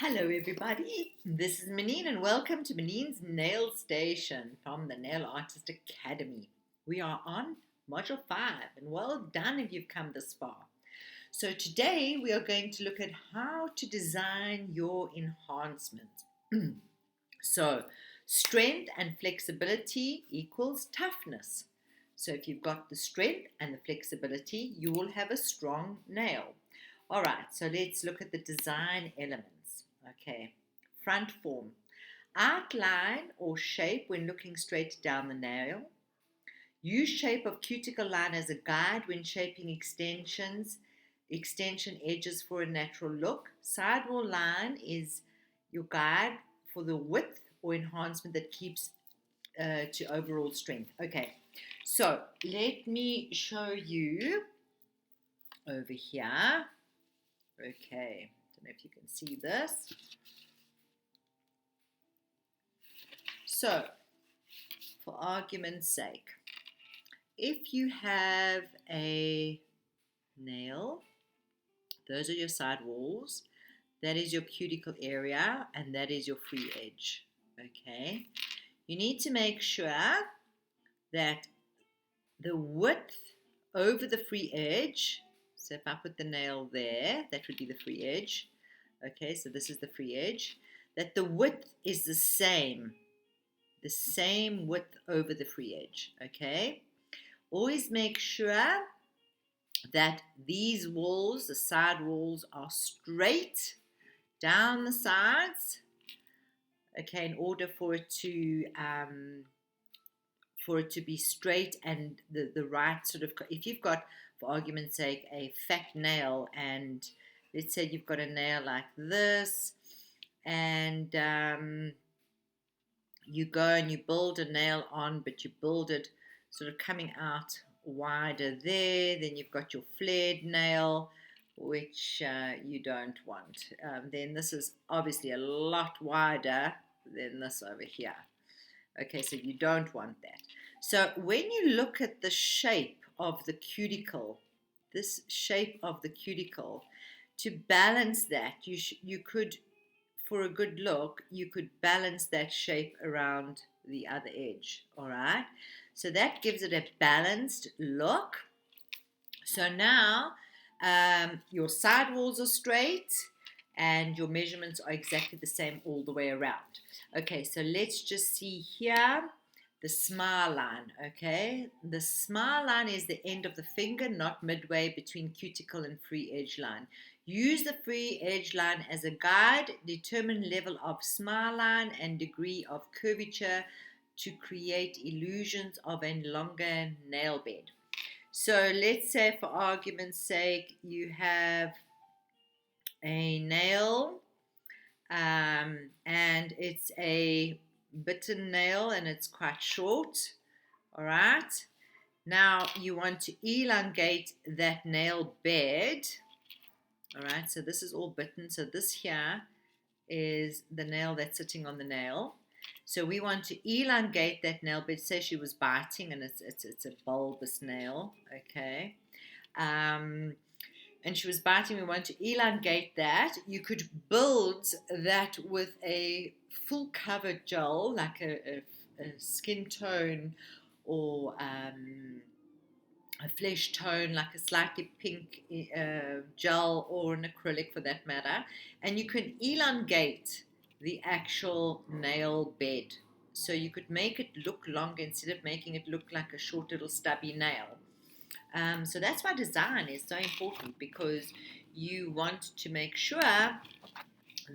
Hello everybody, this is Manine and welcome to Manine's Nail Station from the Nail Artist Academy. We are on Module 5 and well done if you've come this far. So today we are going to look at how to design your enhancement. So strength and flexibility equals toughness. So if you've got the strength and the flexibility, you will have a strong nail. All right, so let's look at the design elements. Okay, front form. Outline or shape when looking straight down the nail. Use shape of cuticle line as a guide when shaping extension edges for a natural look. Sidewall line is your guide for the width or enhancement that keeps to overall strength. Okay, so let me show you over here. Okay, don't know if you can see this. So, for argument's sake, if you have a nail, those are your side walls, that is your cuticle area, and that is your free edge. Okay, you need to make sure that the width over the free edge, so if I put the nail there, that would be the free edge. Okay, so this is the free edge, that the width is the same width over the free edge. Okay, always make sure that these walls, the side walls, are straight down the sides. Okay, in order for it to be straight and the right sort of, if you've got, for argument's sake, a fat nail, and let's say you've got a nail like this, and you go and you build a nail on, but you build it sort of coming out wider there, then you've got your flared nail, which you don't want. Then this is obviously a lot wider than this over here. Okay, so you don't want that. So when you look at the shape of the cuticle, this shape of the cuticle, to balance that, you could, for a good look, you could balance that shape around the other edge. All right, so that gives it a balanced look. So now your side walls are straight and your measurements are exactly the same all the way around. Okay, so let's just see here the smile line. Okay, the smile line is the end of the finger, not midway between cuticle and free edge line. Use the free edge line as a guide. Determine level of smile line and degree of curvature to create illusions of a longer nail bed. So let's say, for argument's sake, you have a nail and it's a bitten nail and it's quite short. All right, now you want to elongate that nail bed. All right, so this is all bitten, so this here is the nail that's sitting on the nail. So we want to elongate that nail bed. Say she was biting and it's a bulbous nail. Okay, and she was biting. We want to elongate that. You could build that with a full cover gel, like a skin tone, or a flesh tone, like a slightly pink gel, or an acrylic for that matter, and you can elongate the actual nail bed. So you could make it look longer instead of making it look like a short little stubby nail. So that's why design is so important, because you want to make sure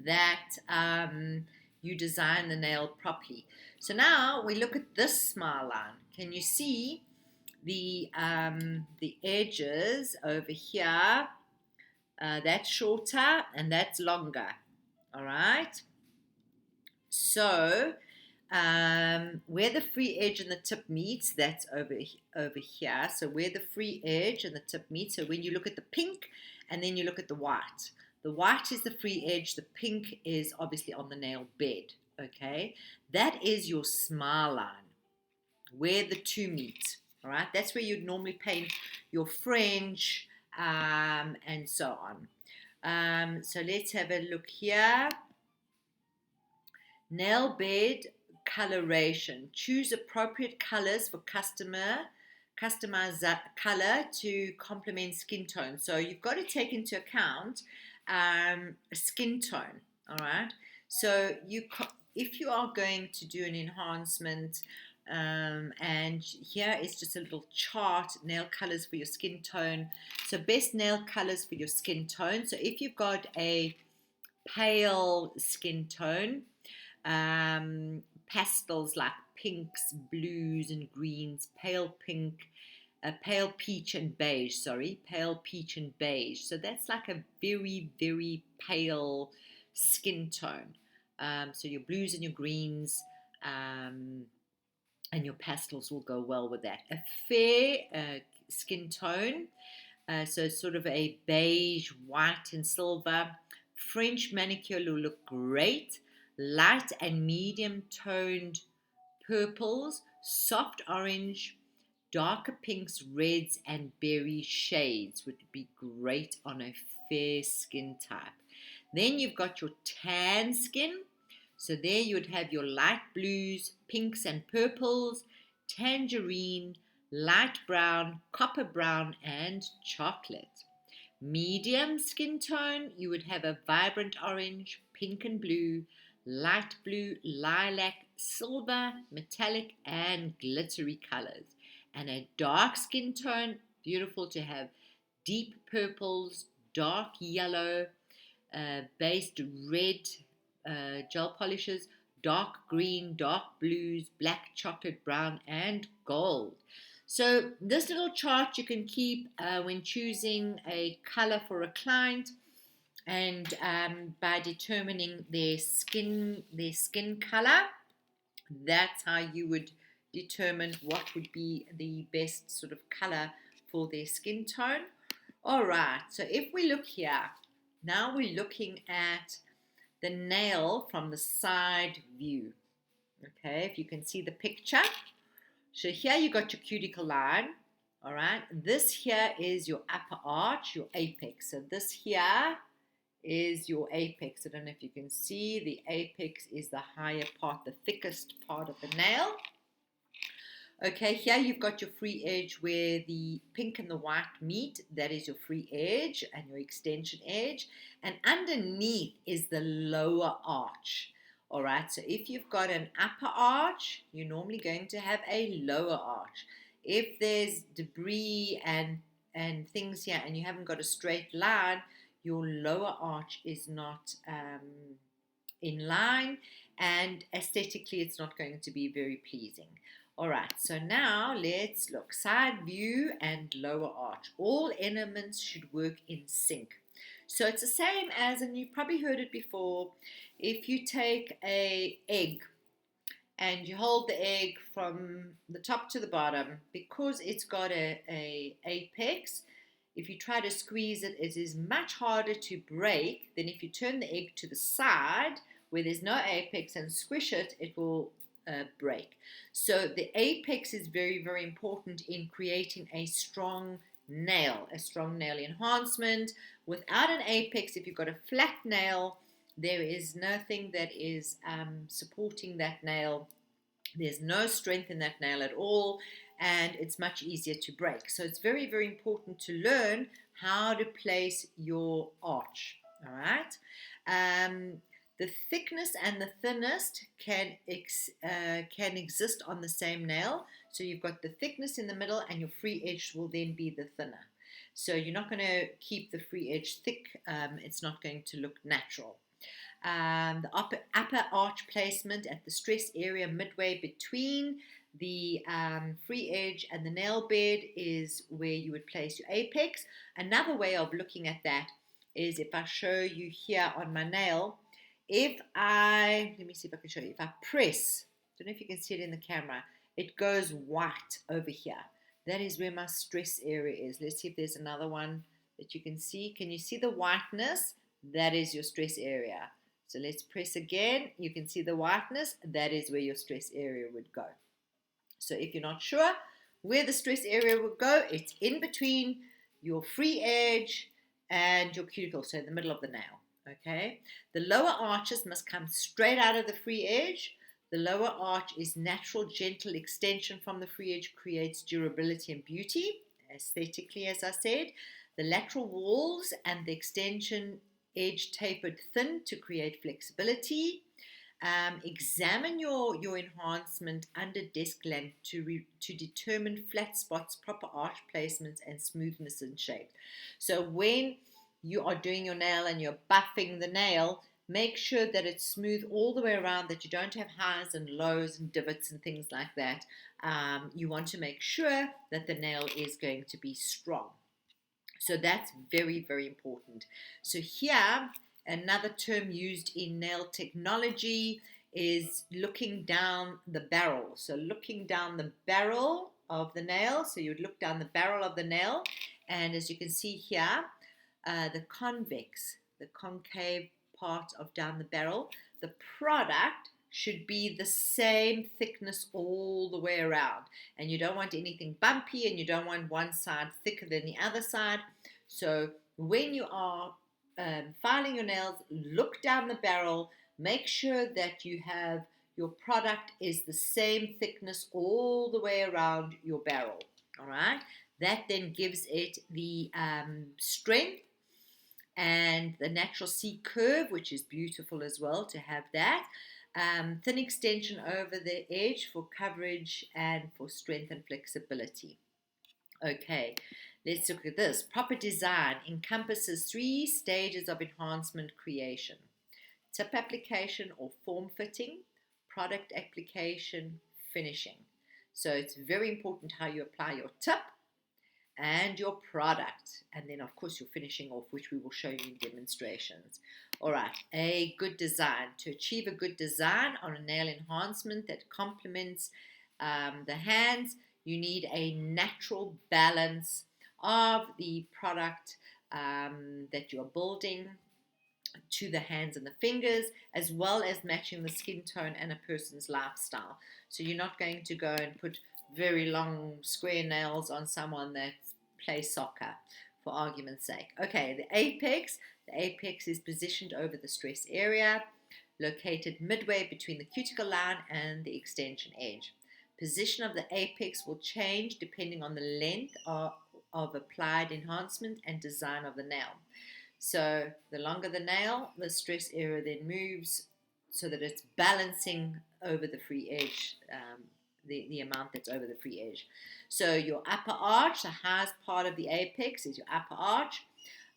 that you design the nail properly. So now we look at this smile line. Can you see the edges over here? That's shorter and that's longer. All right. So where the free edge and the tip meets, that's over here. So where the free edge and the tip meet, so when you look at the pink and then you look at the white is the free edge, the pink is obviously on the nail bed. Okay, that is your smile line, where the two meet. All right, that's where you'd normally paint your fringe and so on. So let's have a look here. Nail bed coloration. Choose appropriate colors for customize color to complement skin tone. So you've got to take into account skin tone. All right. So if you are going to do an enhancement, and here is just a little chart, nail colors for your skin tone. So best nail colors for your skin tone. So if you've got a pale skin tone, pastels like pinks, blues, and greens, pale pink, pale peach and beige, pale peach and beige. So that's like a very, very pale skin tone. So your blues and your greens and your pastels will go well with that. A fair skin tone, so sort of a beige, white, and silver. French manicure will look great. Light and medium toned purples, soft orange, darker pinks, reds, and berry shades would be great on a fair skin type. Then you've got your tan skin. So there you would have your light blues, pinks, and purples, tangerine, light brown, copper brown, and chocolate. Medium skin tone, you would have a vibrant orange, pink and blue, light blue, lilac, silver, metallic, and glittery colors. And a dark skin tone, beautiful to have deep purples, dark yellow, based red gel polishes, dark green, dark blues, black, chocolate, brown, and gold. So this little chart you can keep when choosing a color for a client, and by determining their skin color, that's how you would determine what would be the best sort of color for their skin tone. All right, so if we look here, now we're looking at the nail from the side view. Okay, if you can see the picture. So here you got your cuticle line. All right, this here is your upper arch, your apex. So this here is your apex. I don't know if you can see, the apex is the higher part, the thickest part of the nail. Okay, here you've got your free edge where the pink and the white meet. That is your free edge and your extension edge. And underneath is the lower arch. All right, so if you've got an upper arch, you're normally going to have a lower arch. If there's debris and things here and you haven't got a straight line, your lower arch is not in line, and aesthetically it's not going to be very pleasing. All right, so now let's look. Side view and lower arch. All elements should work in sync. So it's the same as, and you've probably heard it before, if you take an egg and you hold the egg from the top to the bottom, because it's got a apex, if you try to squeeze it, it is much harder to break than if you turn the egg to the side where there's no apex and squish it, it will break. So the apex is very, very important in creating a strong nail enhancement. Without an apex, if you've got a flat nail, there is nothing that is supporting that nail. There's no strength in that nail at all, and it's much easier to break. So it's very, very important to learn how to place your arch. All right. The thickness and the thinnest can exist on the same nail. So you've got the thickness in the middle, and your free edge will then be the thinner. So you're not going to keep the free edge thick. It's not going to look natural. The upper arch placement at the stress area midway between the free edge and the nail bed is where you would place your apex. Another way of looking at that is if I show you here on my nail, let me see if I can show you. If I press, I don't know if you can see it in the camera, it goes white over here. That is where my stress area is. Let's see if there's another one that you can see. Can you see the whiteness? That is your stress area. So let's press again. You can see the whiteness. That is where your stress area would go. So if you're not sure where the stress area would go, it's in between your free edge and your cuticle, so in the middle of the nail. Okay, the lower arches must come straight out of the free edge. The lower arch is natural, gentle extension from the free edge, creates durability and beauty, aesthetically, as I said. The lateral walls and the extension edge tapered thin to create flexibility. Examine your enhancement under desk lamp to determine flat spots, proper arch placements, and smoothness and shape. So when you are doing your nail and you're buffing the nail, make sure that it's smooth all the way around, that you don't have highs and lows and divots and things like that. You want to make sure that the nail is going to be strong. So that's very, very important. So here, another term used in nail technology is looking down the barrel. So looking down the barrel of the nail. So you would look down the barrel of the nail, and as you can see here, the concave part of down the barrel, the product should be the same thickness all the way around, and you don't want anything bumpy, and you don't want one side thicker than the other side. So when you are filing your nails, look down the barrel, make sure that you have your product is the same thickness all the way around your barrel. All right, that then gives it the strength and the natural C curve, which is beautiful as well to have that. Thin extension over the edge for coverage and for strength and flexibility. Okay, let's look at this. Proper design encompasses 3 stages of enhancement creation: tip application or form fitting, product application, finishing. So it's very important how you apply your tip and your product, and then of course your finishing off, which we will show you in demonstrations. All right, a good design. To achieve a good design on a nail enhancement that complements the hands, you need a natural balance of the product that you're building to the hands and the fingers, as well as matching the skin tone and a person's lifestyle. So you're not going to go and put very long square nails on someone that plays soccer, for argument's sake. Okay, the apex. The apex is positioned over the stress area, located midway between the cuticle line and the extension edge. Position of the apex will change depending on the length of applied enhancement and design of the nail. So the longer the nail, the stress area then moves so that it's balancing over the free edge, the amount that's over the free edge. So your upper arch, the highest part of the apex is your upper arch,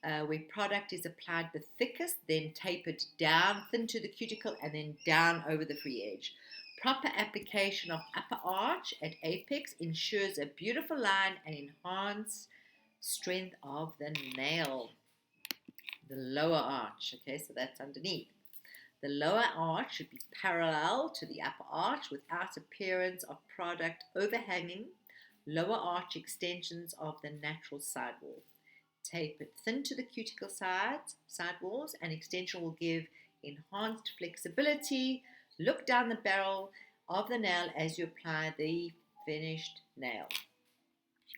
where product is applied the thickest, then tapered down thin to the cuticle and then down over the free edge. Proper application of upper arch at apex ensures a beautiful line and enhanced strength of the nail. The lower arch, okay, so that's underneath. The lower arch should be parallel to the upper arch without appearance of product overhanging. Lower arch extensions of the natural sidewall. Tapered thin to the cuticle sidewalls, and extension will give enhanced flexibility. Look down the barrel of the nail as you apply the finished nail.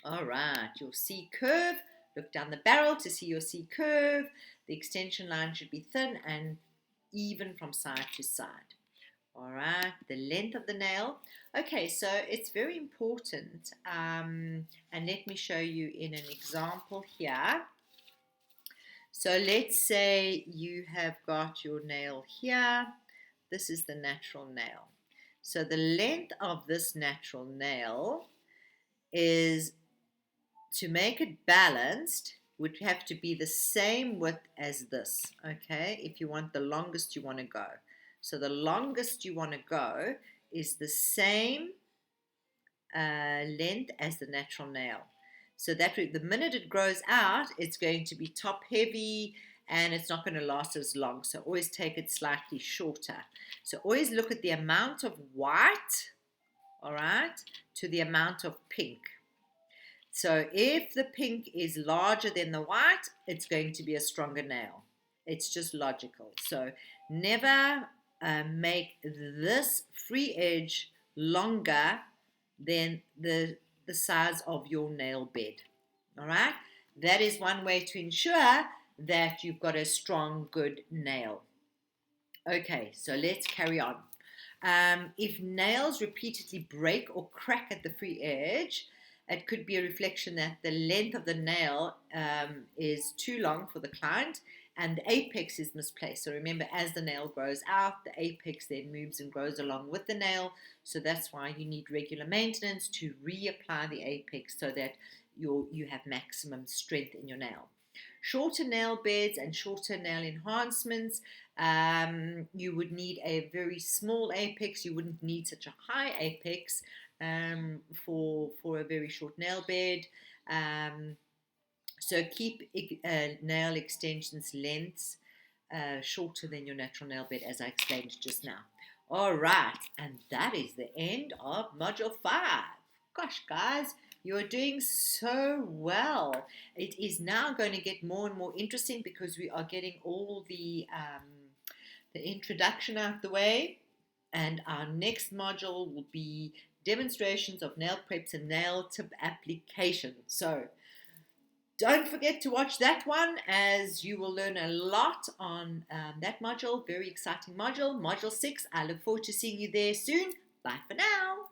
All right, your C curve. Look down the barrel to see your C curve. The extension line should be thin and even from side to side. All right, the length of the nail. Okay, so it's very important, and let me show you in an example here. So let's say you have got your nail here. This is the natural nail. So the length of this natural nail is, to make it balanced, would have to be the same width as this, okay, if you want the longest you want to go. So the longest you want to go is the same length as the natural nail. So that the minute it grows out, it's going to be top heavy and it's not going to last as long. So always take it slightly shorter. So always look at the amount of white, all right, to the amount of pink. So if the pink is larger than the white, it's going to be a stronger nail. It's just logical. So never make this free edge longer than the size of your nail bed. All right? That is one way to ensure that you've got a strong, good nail. Okay, so let's carry on. If nails repeatedly break or crack at the free edge, it could be a reflection that the length of the nail is too long for the client and the apex is misplaced. So remember, as the nail grows out, the apex then moves and grows along with the nail. So that's why you need regular maintenance to reapply the apex so that you have maximum strength in your nail. Shorter nail beds and shorter nail enhancements, you would need a very small apex. You wouldn't need such a high apex for a very short nail bed. Um, so keep nail extensions lengths shorter than your natural nail bed, as I explained just now. All right, and that is the end of Module 5. Gosh, guys, you're doing so well. It is now going to get more and more interesting because we are getting all the introduction out the way. And our next module will be demonstrations of nail preps and nail tip application. So don't forget to watch that one, as you will learn a lot on that module. Very exciting module. Module 6. I look forward to seeing you there soon. Bye for now.